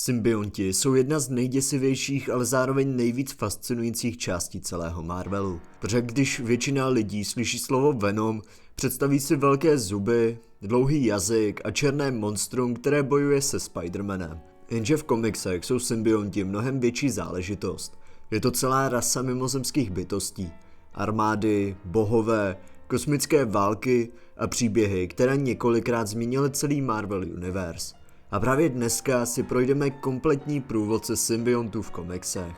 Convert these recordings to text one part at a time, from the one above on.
Symbionti jsou jedna z nejděsivějších, ale zároveň nejvíc fascinujících částí celého Marvelu. Protože když většina lidí slyší slovo Venom, představí si velké zuby, dlouhý jazyk a černé monstrum, které bojuje se Spider-Manem. Jenže v komiksech jsou symbionti mnohem větší záležitost. Je to celá rasa mimozemských bytostí. Armády, bohové, kosmické války a příběhy, které několikrát zmínily celý Marvel Universe. A právě dneska si projdeme kompletní průvodce symbiontů v komiksech.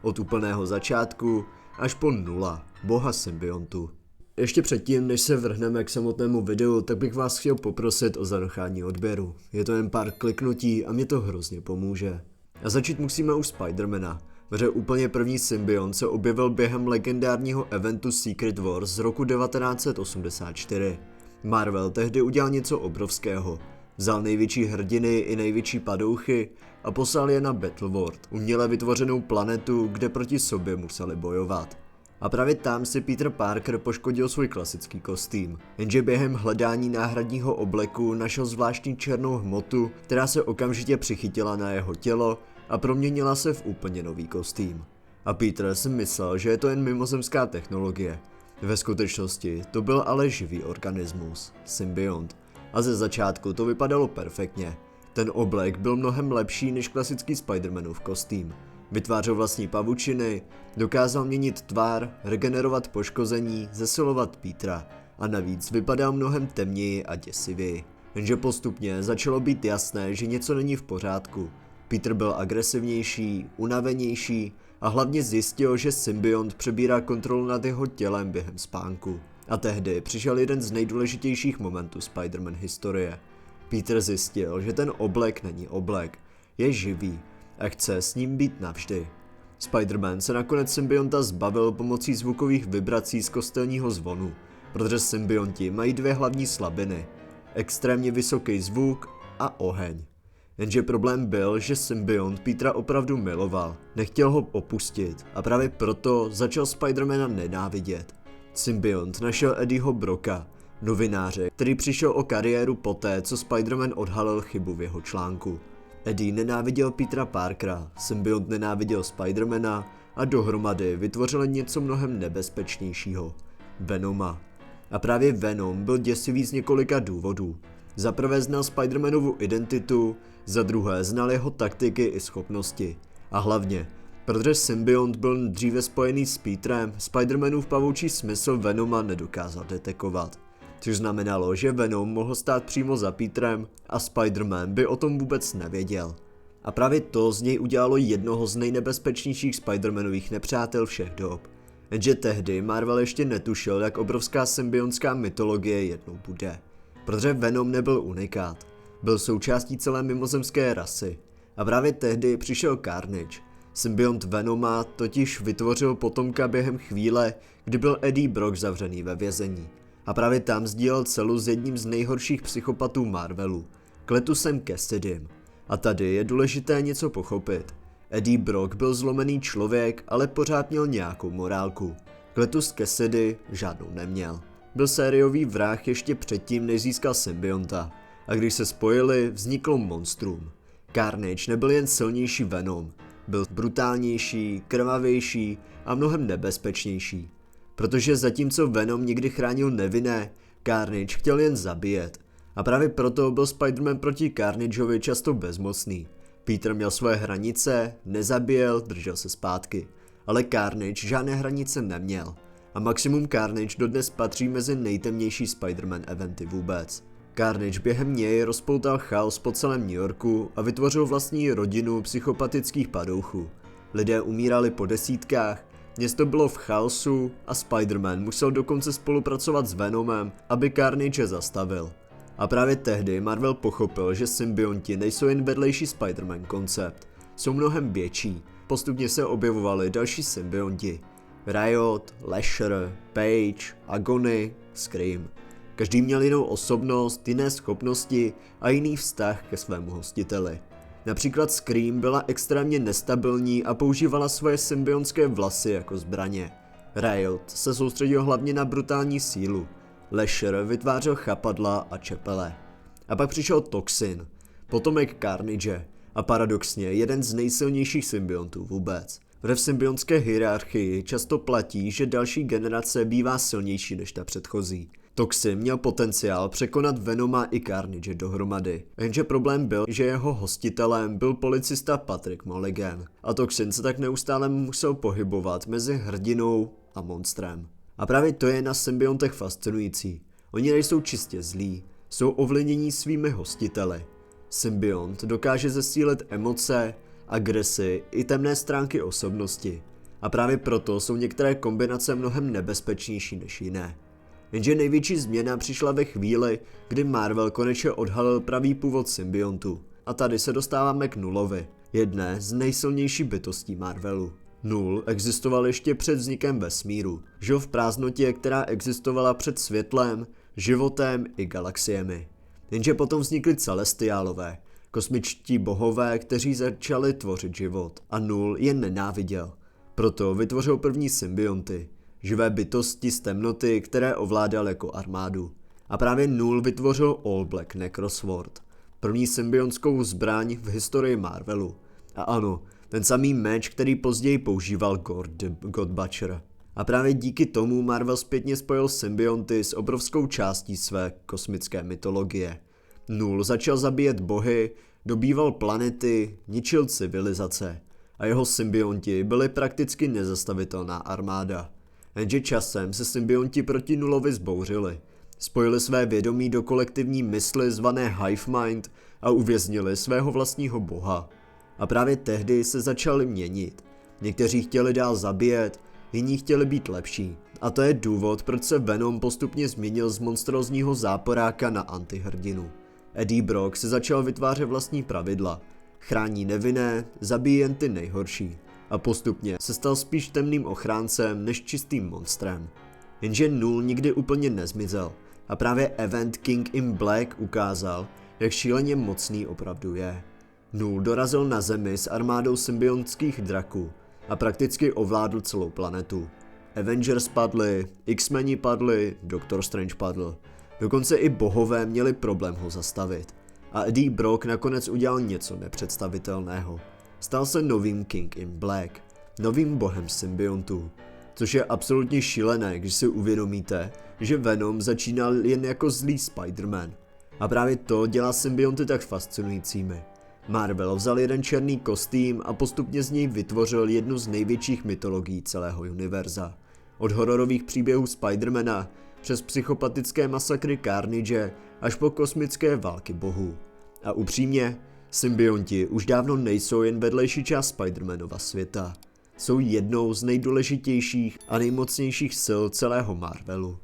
Od úplného začátku až po nula, boha symbiontu. Ještě předtím, než se vrhneme k samotnému videu, tak bych vás chtěl poprosit o zanechání odběru. Je to jen pár kliknutí a mě to hrozně pomůže. A začít musíme už Spider-Mana, protože úplně první symbiont se objevil během legendárního eventu Secret Wars z roku 1984. Marvel tehdy udělal něco obrovského. Vzal největší hrdiny i největší padouchy a poslal je na Battleworld, uměle vytvořenou planetu, kde proti sobě museli bojovat. A právě tam si Peter Parker poškodil svůj klasický kostým, jenže během hledání náhradního obleku našel zvláštní černou hmotu, která se okamžitě přichytila na jeho tělo a proměnila se v úplně nový kostým. A Peter si myslel, že je to jen mimozemská technologie. Ve skutečnosti to byl ale živý organismus, symbiont. A ze začátku to vypadalo perfektně. Ten oblek byl mnohem lepší než klasický Spider-Manův kostým. Vytvářel vlastní pavučiny, dokázal měnit tvar, regenerovat poškození, zesilovat Petera a navíc vypadal mnohem temněji a děsivěji. Jenže postupně začalo být jasné, že něco není v pořádku. Peter byl agresivnější, unavenější a hlavně zjistil, že symbiont přebírá kontrolu nad jeho tělem během spánku. A tehdy přišel jeden z nejdůležitějších momentů Spider-Man historie. Peter zjistil, že ten oblek není oblek, je živý a chce s ním být navždy. Spider-Man se nakonec symbionta zbavil pomocí zvukových vibrací z kostelního zvonu, protože symbionti mají dvě hlavní slabiny, extrémně vysoký zvuk a oheň. Jenže problém byl, že symbiont Petera opravdu miloval, nechtěl ho opustit a právě proto začal Spider-Mana nenávidět. Symbiont našel Eddieho Brocka, novináře, který přišel o kariéru poté, co Spider-Man odhalil chybu v jeho článku. Eddie nenáviděl Petera Parkera, symbiont nenáviděl Spider-Mana a dohromady vytvořili něco mnohem nebezpečnějšího. Venoma. A právě Venom byl děsivý z několika důvodů. Za prvé znal Spider-Manovu identitu, za druhé znal jeho taktiky i schopnosti. A hlavně, protože symbiont byl dříve spojený s Peterem, Spider-Manův pavoučí smysl Venoma nedokázal detekovat. Což znamenalo, že Venom mohl stát přímo za Peterem a Spider-Man by o tom vůbec nevěděl. A právě to z něj udělalo jednoho z nejnebezpečnějších Spider-Manových nepřátel všech dob. Jenže tehdy Marvel ještě netušil, jak obrovská symbionská mytologie jednou bude. Protože Venom nebyl unikát. Byl součástí celé mimozemské rasy. A právě tehdy přišel Carnage. Symbiont Venoma totiž vytvořil potomka během chvíle, kdy byl Eddie Brock zavřený ve vězení. A právě tam sdílel celu s jedním z nejhorších psychopatů Marvelu, Cletusem Cassidym. A tady je důležité něco pochopit. Eddie Brock byl zlomený člověk, ale pořád měl nějakou morálku. Cletus Cassidy žádnou neměl. Byl sériový vrah ještě předtím, než získal symbionta. A když se spojili, vzniklo monstrum. Carnage nebyl jen silnější Venom. Byl brutálnější, krvavější a mnohem nebezpečnější. Protože zatímco Venom někdy chránil nevinné, Carnage chtěl jen zabíjet. A právě proto byl Spider-Man proti Carnageovi často bezmocný. Peter měl svoje hranice, nezabíjel, držel se zpátky. Ale Carnage žádné hranice neměl. A maximum Carnage dodnes patří mezi nejtemnější Spider-Man eventy vůbec. Carnage během něj rozpoutal chaos po celém New Yorku a vytvořil vlastní rodinu psychopatických padouchů. Lidé umírali po desítkách, město bylo v chaosu a Spider-Man musel dokonce spolupracovat s Venomem, aby Carnage zastavil. A právě tehdy Marvel pochopil, že symbionti nejsou jen vedlejší Spider-Man koncept, jsou mnohem větší. Postupně se objevovali další symbionti. Riot, Lasher, Page, Agony, Scream. Každý měl jinou osobnost, jiné schopnosti a jiný vztah ke svému hostiteli. Například Scream byla extrémně nestabilní a používala svoje symbionské vlasy jako zbraně. Riot se soustředil hlavně na brutální sílu. Lasher vytvářel chapadla a čepele. A pak přišel Toxin, potomek Carnage, a paradoxně jeden z nejsilnějších symbiontů vůbec. V symbionské hierarchii často platí, že další generace bývá silnější než ta předchozí. Toxin měl potenciál překonat Venoma i Carnage dohromady, jenže problém byl, že jeho hostitelem byl policista Patrick Mulligan a Toxin se tak neustále musel pohybovat mezi hrdinou a monstrem. A právě to je na symbiontech fascinující. Oni nejsou čistě zlí, jsou ovlivnění svými hostiteli. Symbiont dokáže zesílit emoce, agresi i temné stránky osobnosti. A právě proto jsou některé kombinace mnohem nebezpečnější než jiné. Jenže největší změna přišla ve chvíli, kdy Marvel konečně odhalil pravý původ symbiontu. A tady se dostáváme k Nullovi, jedné z nejsilnějších bytostí Marvelu. Null existoval ještě před vznikem vesmíru. Žil v prázdnotě, která existovala před světlem, životem i galaxiemi. Jenže potom vznikli celestiálové, kosmičtí bohové, kteří začali tvořit život. A Null je nenáviděl. Proto vytvořil první symbionty. Živé bytosti z temnoty, které ovládal jako armádu. A právě Null vytvořil All Black Necrosword, první symbionskou zbraň v historii Marvelu. A ano, ten samý meč, který později používal God Butcher. A právě díky tomu Marvel zpětně spojil symbionty s obrovskou částí své kosmické mytologie. Null začal zabíjet bohy, dobýval planety, ničil civilizace. A jeho symbionti byli prakticky nezastavitelná armáda. Jenže časem se symbionti proti Nullovi zbouřili. Spojili své vědomí do kolektivní mysli zvané Hive Mind a uvěznili svého vlastního boha. A právě tehdy se začali měnit. Někteří chtěli dál zabíjet, jiní chtěli být lepší. A to je důvod, proč se Venom postupně změnil z monstrózního záporáka na antihrdinu. Eddie Brock se začal vytvářet vlastní pravidla. Chrání nevinné, zabíjí jen ty nejhorší. A postupně se stal spíš temným ochráncem než čistým monstrem. Jenže Null nikdy úplně nezmizel. A právě event King in Black ukázal, jak šíleně mocný opravdu je. Null dorazil na Zemi s armádou symbiontských draků a prakticky ovládl celou planetu. Avengers padli, X-meni padli, Doctor Strange padl. Dokonce i bohové měli problém ho zastavit. A Eddie Brock nakonec udělal něco nepředstavitelného. Stal se novým King in Black, novým bohem symbiontů. Což je absolutně šílené, když si uvědomíte, že Venom začínal jen jako zlý Spider-Man. A právě to dělá symbionty tak fascinujícími. Marvel vzal jeden černý kostým a postupně z něj vytvořil jednu z největších mytologií celého univerza. Od hororových příběhů Spidermana přes psychopatické masakry Carnage až po kosmické války bohů. A upřímně, symbionti už dávno nejsou jen vedlejší část Spidermanova světa. Jsou jednou z nejdůležitějších a nejmocnějších sil celého Marvelu.